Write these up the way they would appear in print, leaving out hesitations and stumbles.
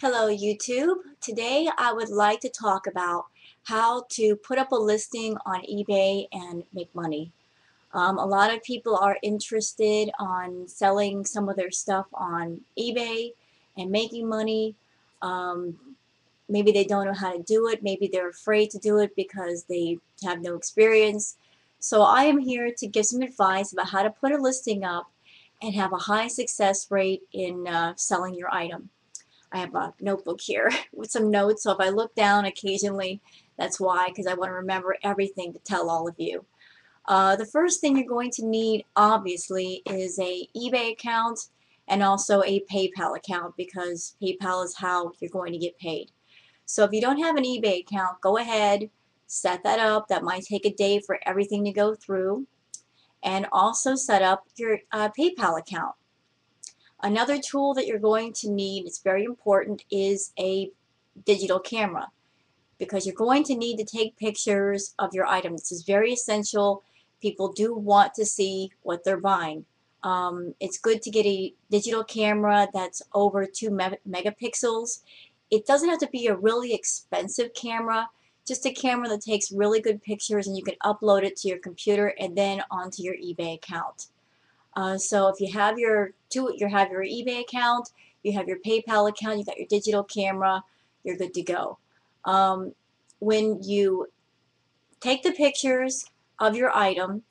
Hello YouTube. Today I would like to talk about how to put up a listing on eBay and make money. A lot of people are interested on selling some of their stuff on eBay and making money. Um, Maybe they don't know how to do it. Maybe they're afraid to do it because they have no experience. So I am here to give some advice about how to put a listing up and have a high success rate in selling your item. I have a notebook here with some notes, so if I look down occasionally, that's why, because I want to remember everything to tell all of you. The first thing you're going to need, obviously, is a eBay account and also a PayPal account, because PayPal is how you're going to get paid. So if you don't have an eBay account, go ahead, set that up. That might take a day for everything to go through. And also set up your PayPal account. Another tool that you're going to need, it's very important, is a digital camera, because you're going to need to take pictures of your item. This is very essential. People do want to see what they're buying. It's good to get a digital camera that's over 2 megapixels. It doesn't have to be a really expensive camera, just a camera that takes really good pictures, and you can upload it to your computer and then onto your eBay account. So if you have your eBay account, you have your PayPal account, you got your digital camera, you're good to go. When you take the pictures of your item,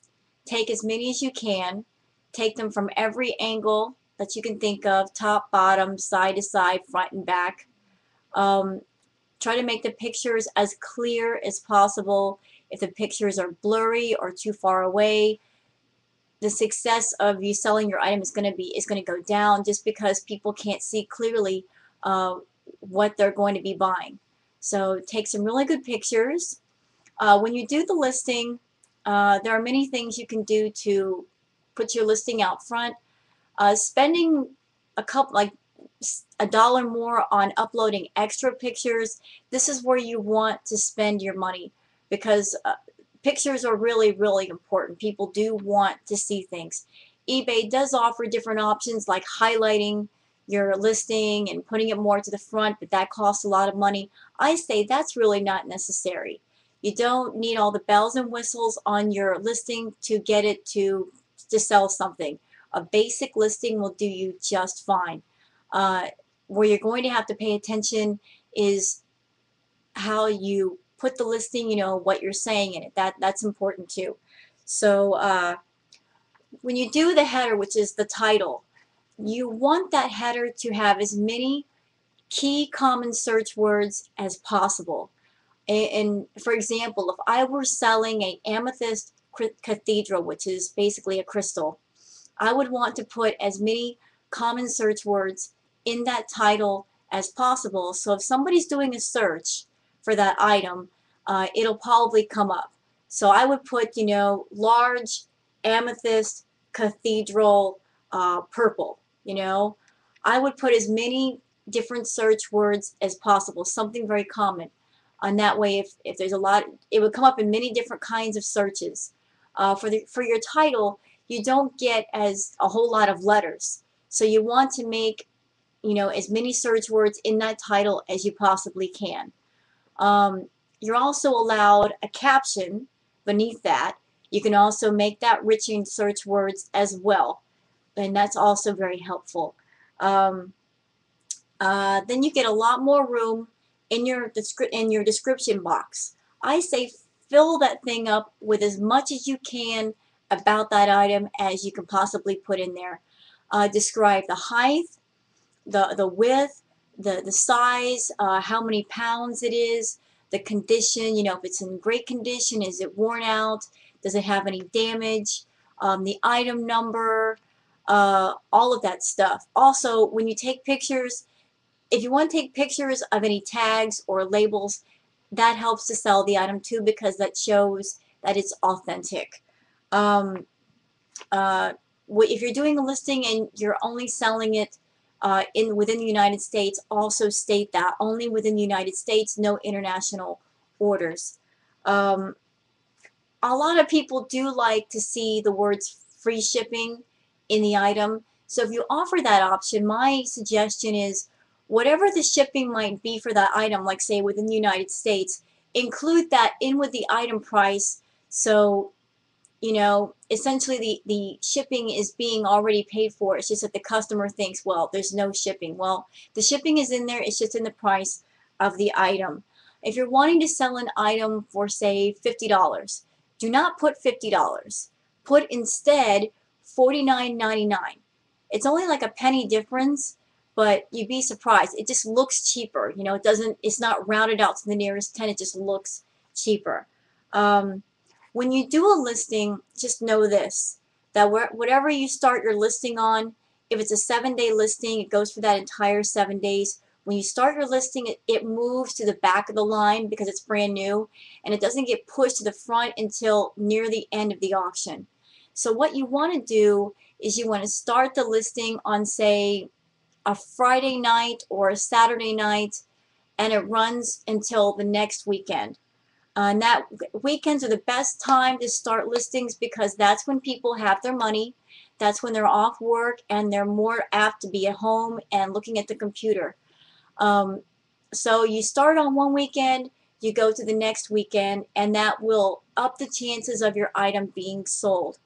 take as many as you can, take them from every angle that you can think of, top, bottom, side to side, front and back. Um, Try to make the pictures as clear as possible. If the pictures are blurry or too far away, the success of you selling your item is going to go down, just because people can't see clearly uh, what they're going to be buying. So take some really good pictures. When you do the listing, there are many things you can do to put your listing out front. Spending like $1 more on uploading extra pictures, this is where you want to spend your money, because pictures are really, really important. People do want to see things. eBay does offer different options like highlighting your listing and putting it more to the front, but that costs a lot of money. I say that's really not necessary. You don't need all the bells and whistles on your listing to get it to sell something. A basic listing will do you just fine. Uh, where you're going to have to pay attention is how you put the listing, what you're saying in it. That's important too. So when you do the header, which is the title, you want that header to have as many key common search words as possible. And for example, if I were selling a amethyst cathedral, which is basically a crystal, I would want to put as many common search words in that title as possible. So if somebody's doing a search for that item, it'll probably come up. So I would put, large amethyst cathedral purple, I would put as many different search words as possible, something very common. And that way, if there's a lot, it would come up in many different kinds of searches. For your title, you don't get as a whole lot of letters. So you want to make, as many search words in that title as you possibly can. You're also allowed a caption beneath that. You can also make that rich in search words as well, and that's also very helpful. Um, then you get a lot more room in your description box. I say fill that thing up with as much as you can about that item as you can possibly put in there. Describe the height, the width, the size, how many pounds it is, the condition, if it's in great condition, is it worn out, does it have any damage, the item number, all of that stuff. Also, when you take pictures, if you want to take pictures of any tags or labels, that helps to sell the item too, because that shows that it's authentic. Um, if you're doing a listing and you're only selling it within the United States, also state that only within the United States, no international orders. Um, a lot of people do like to see the words free shipping in the item. So if you offer that option, my suggestion is whatever the shipping might be for that item, like say within the United States, include that in with the item price. So essentially the shipping is being already paid for. It's just that the customer thinks, well, there's no shipping. Well, the shipping is in there. It's just in the price of the item. If you're wanting to sell an item for, say, $50, do not put $50. Put instead $49.99. It's only like a penny difference, but you'd be surprised. It just looks cheaper. It's not rounded out to the nearest 10. It just looks cheaper. When you do a listing, just know this, that whatever you start your listing on, if it's a 7-day listing, it goes for that entire 7 days. When you start your listing, it moves to the back of the line because it's brand new, and it doesn't get pushed to the front until near the end of the auction. So what you want to do is you want to start the listing on, say, a Friday night or a Saturday night, and it runs until the next weekend. And that weekends are the best time to start listings because that's when people have their money. That's when they're off work and they're more apt to be at home and looking at the computer. Um, so you start on one weekend, you go to the next weekend, and that will up the chances of your item being sold.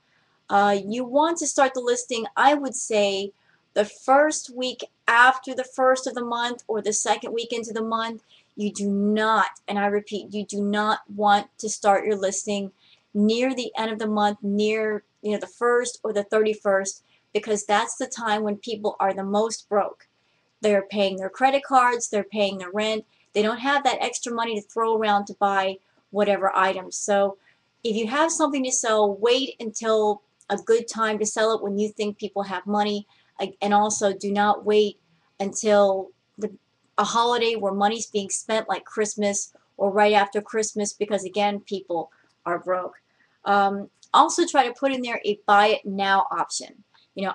You want to start the listing, I would say, the first week after the first of the month or the second week into the month. You do not, and I repeat, you do not want to start your listing near the end of the month, near the 1st or the 31st, because that's the time when people are the most broke. They're paying their credit cards, they're paying their rent. They don't have that extra money to throw around to buy whatever items. So if you have something to sell, wait until a good time to sell it when you think people have money. And also do not wait until a holiday where money's being spent like Christmas or right after Christmas because, again, people are broke. Also try to put in there a buy it now option.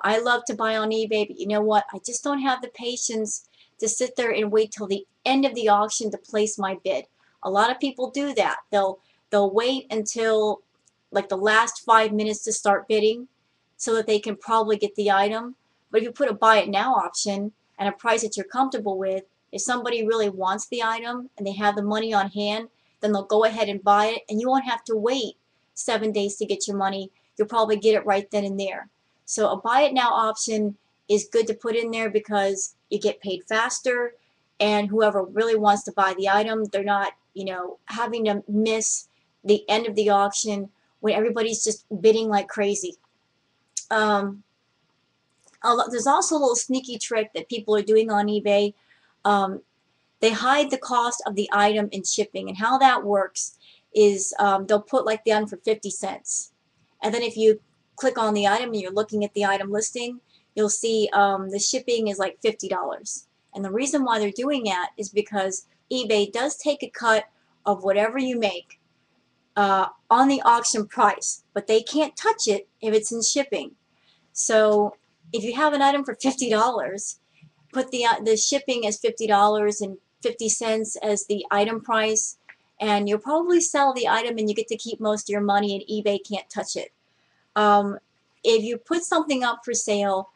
I love to buy on eBay, but you know what? I just don't have the patience to sit there and wait till the end of the auction to place my bid. A lot of people do that. They'll wait until like the last 5 minutes to start bidding so that they can probably get the item. But if you put a buy it now option and a price that you're comfortable with, if somebody really wants the item and they have the money on hand, then they'll go ahead and buy it, and you won't have to wait 7 days to get your money. You'll probably get it right then and there. So a buy it now option is good to put in there because you get paid faster, and whoever really wants to buy the item, they're not, having to miss the end of the auction when everybody's just bidding like crazy. Um, there's also a little sneaky trick that people are doing on eBay. Um, they hide the cost of the item in shipping, and how that works is they'll put like the item for 50 cents. And then if you click on the item and you're looking at the item listing, you'll see the shipping is like $50. And the reason why they're doing that is because eBay does take a cut of whatever you make on the auction price, but they can't touch it if it's in shipping. So if you have an item for $50, put the shipping as $50.50 as the item price, and you'll probably sell the item and you get to keep most of your money, and eBay can't touch it. If you put something up for sale,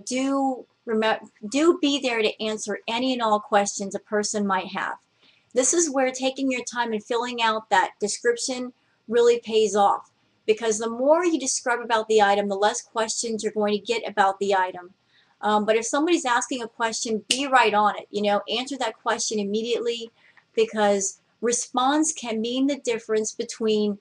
do be there to answer any and all questions a person might have. This is where taking your time and filling out that description really pays off, because the more you describe about the item, the less questions you're going to get about the item. But if somebody's asking a question, be right on it. Answer that question immediately, because response can mean the difference between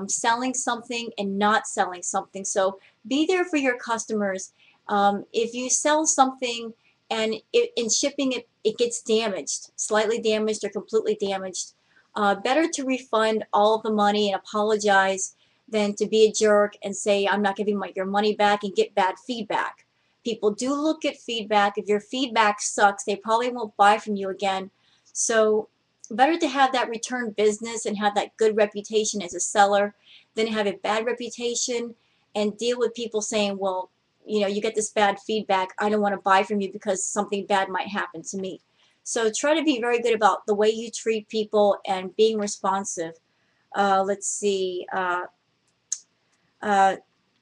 selling something and not selling something. So be there for your customers. If you sell something and in shipping it gets damaged, slightly damaged or completely damaged, better to refund all of the money and apologize than to be a jerk and say, I'm not giving your money back, and get bad feedback. People do look at feedback. If your feedback sucks, they probably won't buy from you again. So better to have that return business and have that good reputation as a seller than have a bad reputation and deal with people saying, well, you get this bad feedback, I don't want to buy from you because something bad might happen to me. So try to be very good about the way you treat people and being responsive. Let's see.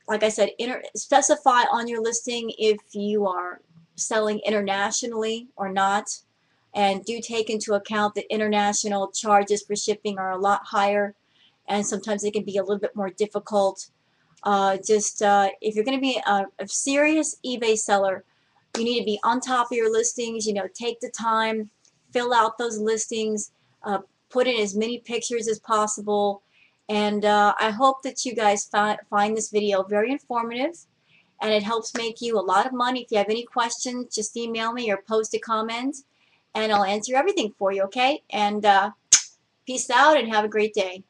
Like I said, specify on your listing if you are selling internationally or not. And do take into account that international charges for shipping are a lot higher, and sometimes it can be a little bit more difficult. If you're going to be a serious eBay seller, you need to be on top of your listings. Take the time, fill out those listings, put in as many pictures as possible. And I hope that you guys find this video very informative, and it helps make you a lot of money. If you have any questions, just email me or post a comment, and I'll answer everything for you, okay? And peace out and have a great day.